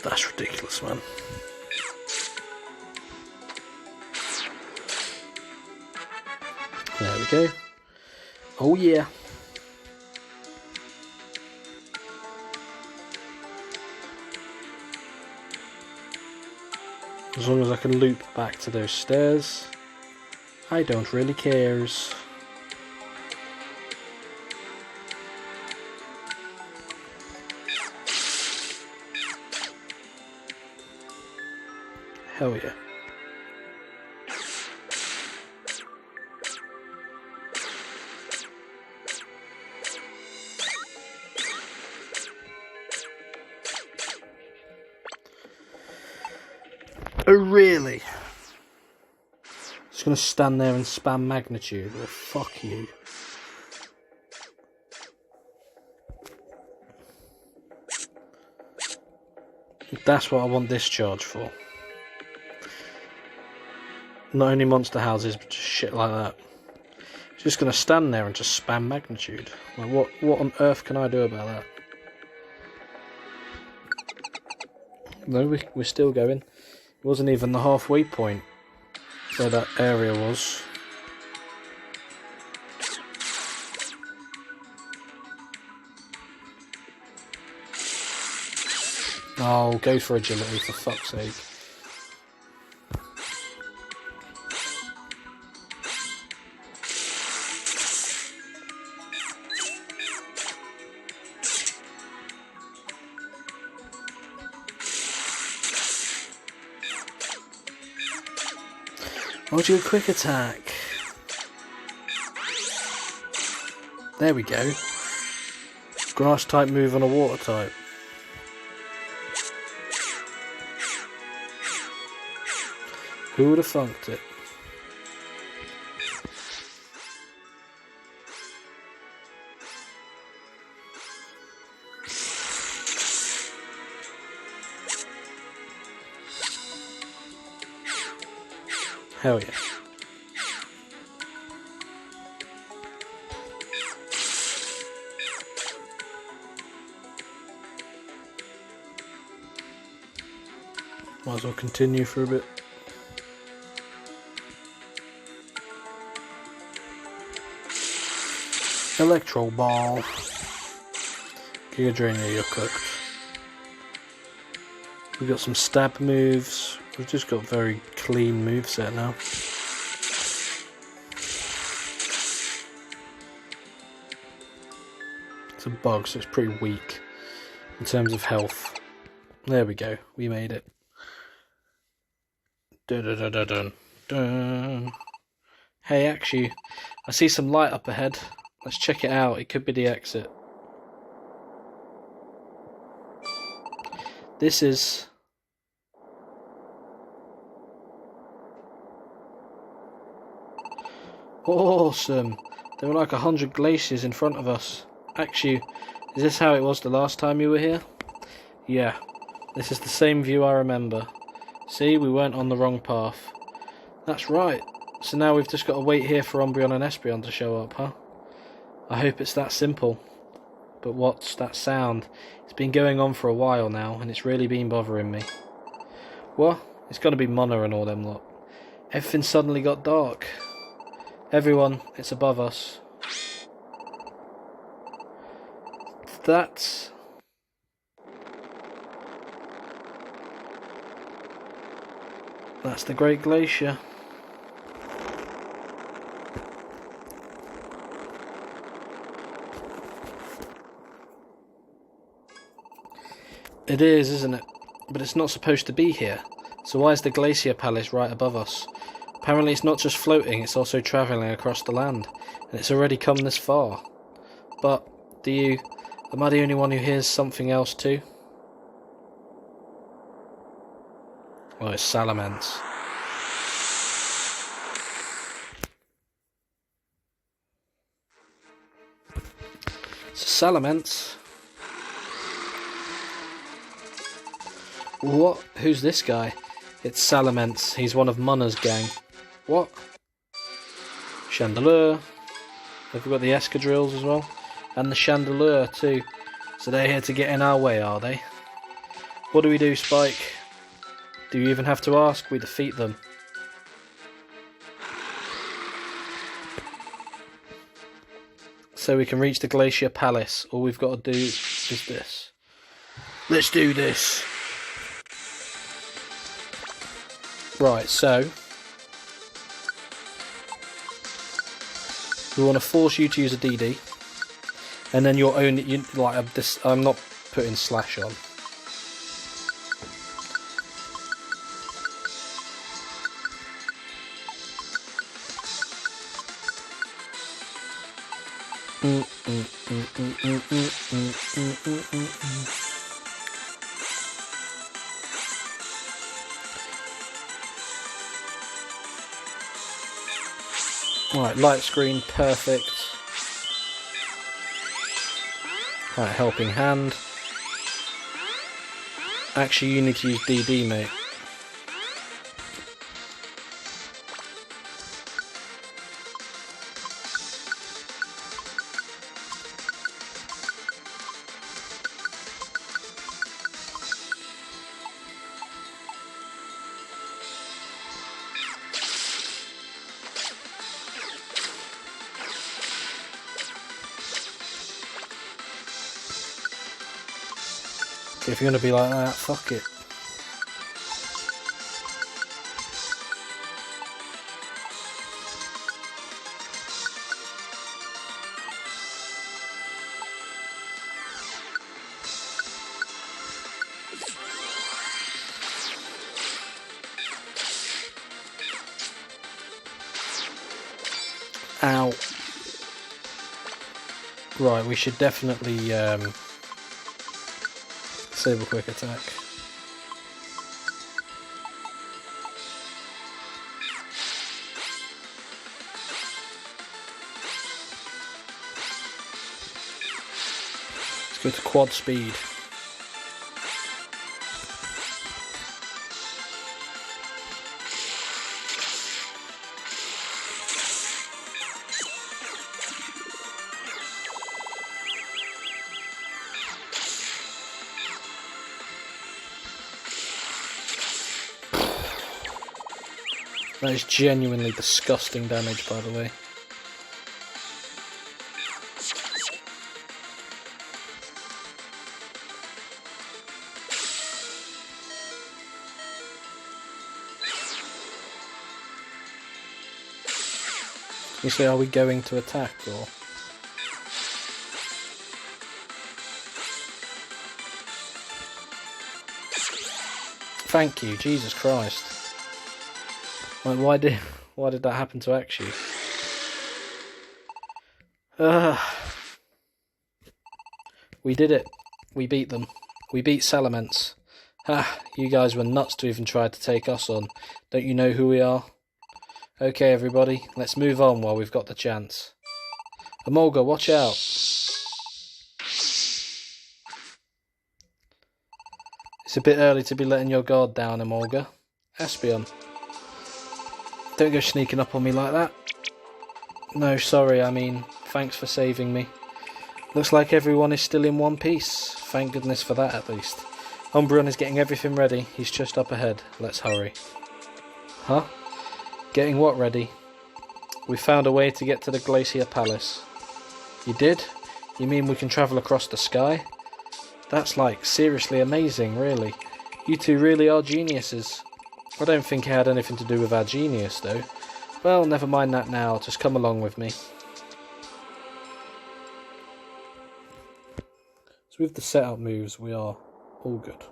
That's ridiculous, man. There we go. Oh yeah. As long as I can loop back to those stairs, I don't really cares. Hell yeah. Oh really? Just gonna stand there and spam magnitude? Well, fuck you. That's what I want this charge for. Not only monster houses, but just shit like that. Just gonna stand there and just spam magnitude. Like, what on earth can I do about that? No, we're still going. It wasn't even the halfway point where that area was. Oh, go for agility, for fuck's sake. I'll do a quick attack. There we go. Grass type move on a water type. Who would have funked it? Hell yeah. Might as well continue for a bit. Electro ball. Giga Drainer, you're cooked. We've got some stab moves. We've just got very clean moveset now. It's a bug, so it's pretty weak in terms of health. There we go, we made it. Dun, dun, dun, dun, dun. Hey, Axew, I see some light up ahead. Let's check it out, it could be the exit. This is... awesome! There were like 100 glaciers in front of us. Axew, is this how it was the last time you were here? Yeah, this is the same view I remember. See, we weren't on the wrong path. That's right. So now we've just got to wait here for Umbreon and Espeon to show up, huh? I hope it's that simple. But what's that sound? It's been going on for a while now, and it's really been bothering me. What? It's gonna be Mona and all them lot. Everything suddenly got dark. Everyone, it's above us. That's the Great Glacier. It is, isn't it? But it's not supposed to be here. So why is the Glacial Palace right above us? Apparently it's not just floating, it's also travelling across the land. And it's already come this far. But, am I the only one who hears something else too? Oh, it's Salamence. Salamence. What? Who's this guy? It's Salamence. He's one of Mona's gang. What? Chandelure. Have we got the Escadrilles as well? And the Chandelure too. So they're here to get in our way, are they? What do we do, Spike? Do you even have to ask? We defeat them. So we can reach the Glacial Palace. All we've got to do is this. Let's do this. Right, so we want to force you to use a DD, and then your own. I'm not putting slash on. Right, light screen, perfect. Right, helping hand. Actually, you need to use DD, mate. If you're going to be like that, fuck it. Ow. Right, we should definitely disable quick attack. Let's go to quad speed. That is genuinely disgusting damage, by the way. You say, are we going to attack, or...? Thank you, Jesus Christ. Like, why did that happen to Axew? We did it. We beat them. We beat Salamence. You guys were nuts to even try to take us on. Don't you know who we are? Okay, everybody, let's move on while we've got the chance. Emolga, watch out. It's a bit early to be letting your guard down, Emolga. Espeon. Don't go sneaking up on me like that. No, sorry, I mean, thanks for saving me. Looks like everyone is still in one piece. Thank goodness for that, at least. Umbreon is getting everything ready. He's just up ahead. Let's hurry. Huh? Getting what ready? We found a way to get to the Glacial Palace. You did? You mean we can travel across the sky? That's like seriously amazing, really. You two really are geniuses. I don't think it had anything to do with our genius, though. Well, never mind that now. Just come along with me. So with the setup moves, we are all good.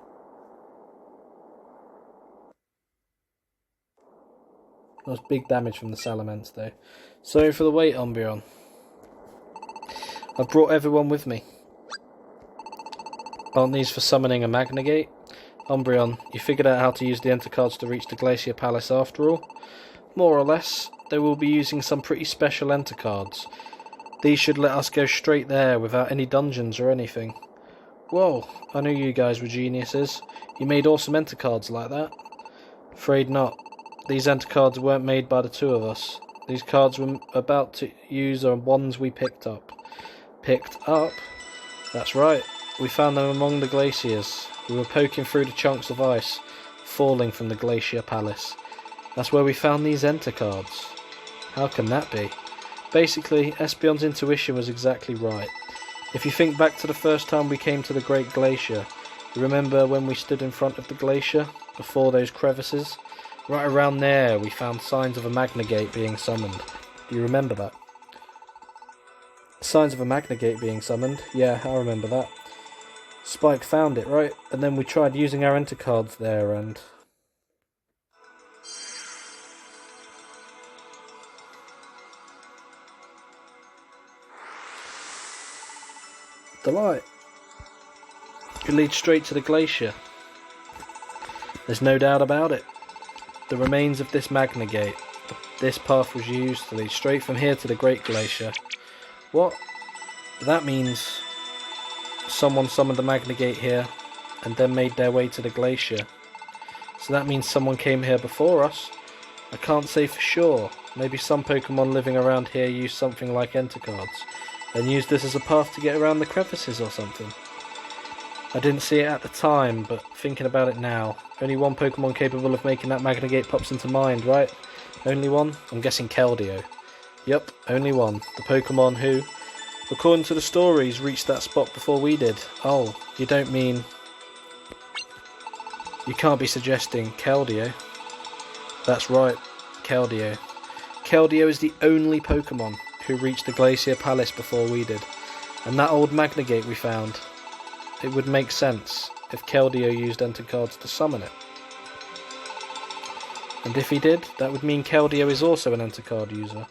That was big damage from the Salamence, though. Sorry for the wait, Umbreon. I've brought everyone with me. Aren't these for summoning a Magnagate? Umbreon, you figured out how to use the Enter cards to reach the Glacial Palace after all? More or less. They will be using some pretty special Enter cards. These should let us go straight there without any dungeons or anything. Whoa, I knew you guys were geniuses. You made awesome Enter cards like that? Afraid not. These Enter cards weren't made by the two of us. These cards we're about to use are ones we picked up. Picked up? That's right. We found them among the glaciers. We were poking through the chunks of ice, falling from the Glacial Palace. That's where we found these Enter cards. How can that be? Basically, Espeon's intuition was exactly right. If you think back to the first time we came to the Great Glacier, you remember when we stood in front of the glacier, before those crevices? Right around there we found signs of a Magnagate being summoned. Do you remember that? Signs of a Magnagate being summoned? Yeah, I remember that. Spike found it, right? And then we tried using our Enter cards there and... the light. It leads straight to the glacier. There's no doubt about it. The remains of this Magnagate. This path was used to lead straight from here to the Great Glacier. What? That means someone summoned the Magnagate here and then made their way to the glacier. So that means someone came here before us. I can't say for sure. Maybe some Pokemon living around here used something like Enter cards and used this as a path to get around the crevices or something. I didn't see it at the time, but thinking about it now, only one Pokemon capable of making that Magnagate pops into mind, right? Only one? I'm guessing Keldeo. Yup, only one. The Pokemon who, according to the stories, reached that spot before we did. Oh, you don't mean... you can't be suggesting Keldeo. That's right, Keldeo. Keldeo is the only Pokemon who reached the Glacial Palace before we did. And that old Magnagate we found, it would make sense if Keldeo used Enter cards to summon it. And if he did, that would mean Keldeo is also an Enter card user,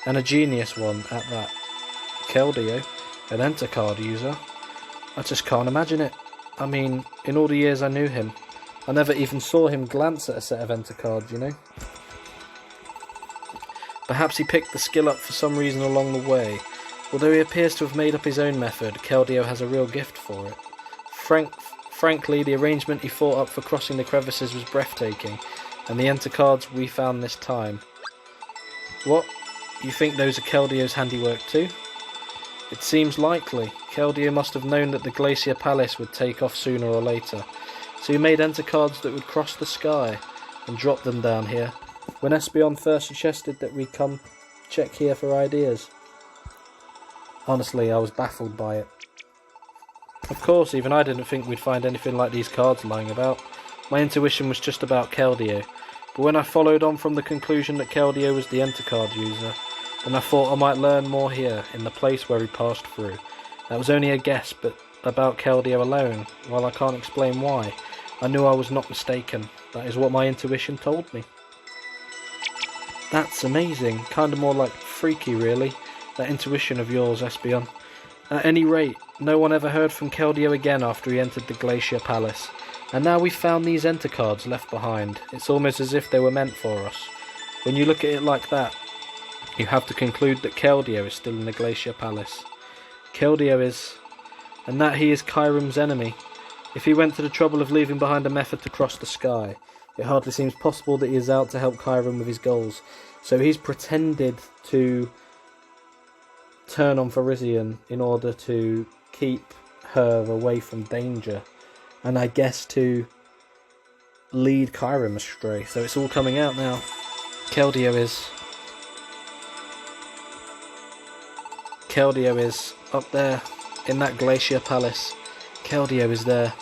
and a genius one at that. Keldeo? An Enter card user? I just can't imagine it. I mean, in all the years I knew him, I never even saw him glance at a set of Enter cards, you know? Perhaps he picked the skill up for some reason along the way. Although he appears to have made up his own method, Keldeo has a real gift for it. Frankly, the arrangement he thought up for crossing the crevices was breathtaking, and the Enter cards we found this time. What? You think those are Keldeo's handiwork too? It seems likely. Keldeo must have known that the Glacial Palace would take off sooner or later, so he made Enter cards that would cross the sky and drop them down here. When Espeon first suggested that we come check here for ideas. Honestly, I was baffled by it. Of course, even I didn't think we'd find anything like these cards lying about. My intuition was just about Keldeo, but when I followed on from the conclusion that Keldeo was the Enter card user, then I thought I might learn more here, in the place where he passed through. That was only a guess, but about Keldeo alone, while I can't explain why, I knew I was not mistaken. That is what my intuition told me. That's amazing, kinda more like freaky really, that intuition of yours, Espeon. At any rate, no one ever heard from Keldeo again after he entered the Glacial Palace, and now we've found these Enter cards left behind. It's almost as if they were meant for us. When you look at it like that, you have to conclude that Keldeo is still in the Glacial Palace. Keldeo is, and that he is Kyurem's enemy. If he went to the trouble of leaving behind a method to cross the sky, it hardly seems possible that he is out to help Kyurem with his goals. So he's pretended to turn on Virizion in order to keep her away from danger, and I guess to lead Kyurem astray. So it's all coming out now. Keldeo is up there in that Glacial Palace. Keldeo is there.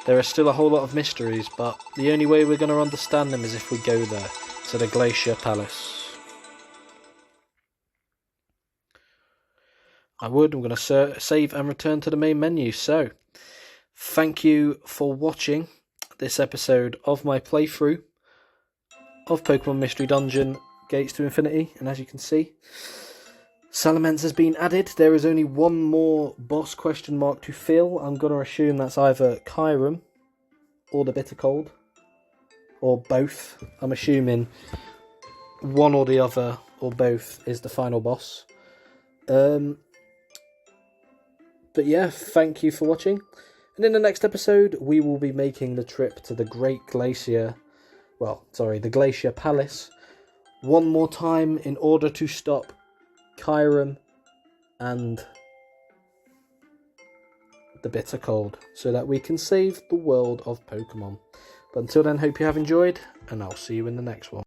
There are still a whole lot of mysteries, but the only way we're going to understand them is if we go there, to the Glacial Palace. I'm going to save and return to the main menu. So, thank you for watching this episode of my playthrough of Pokemon Mystery Dungeon Gates to Infinity. And as you can see, Salamence has been added. There is only one more boss question mark to fill. I'm going to assume that's either Kyurem or the Bitter Cold, or both. I'm assuming one or the other, or both, is the final boss. But yeah, thank you for watching. And in the next episode, we will be making the trip to the the Glacial Palace one more time in order to stop Kyurem and the Bitter Cold, so that we can save the world of Pokemon. But until then, hope you have enjoyed, and I'll see you in the next one.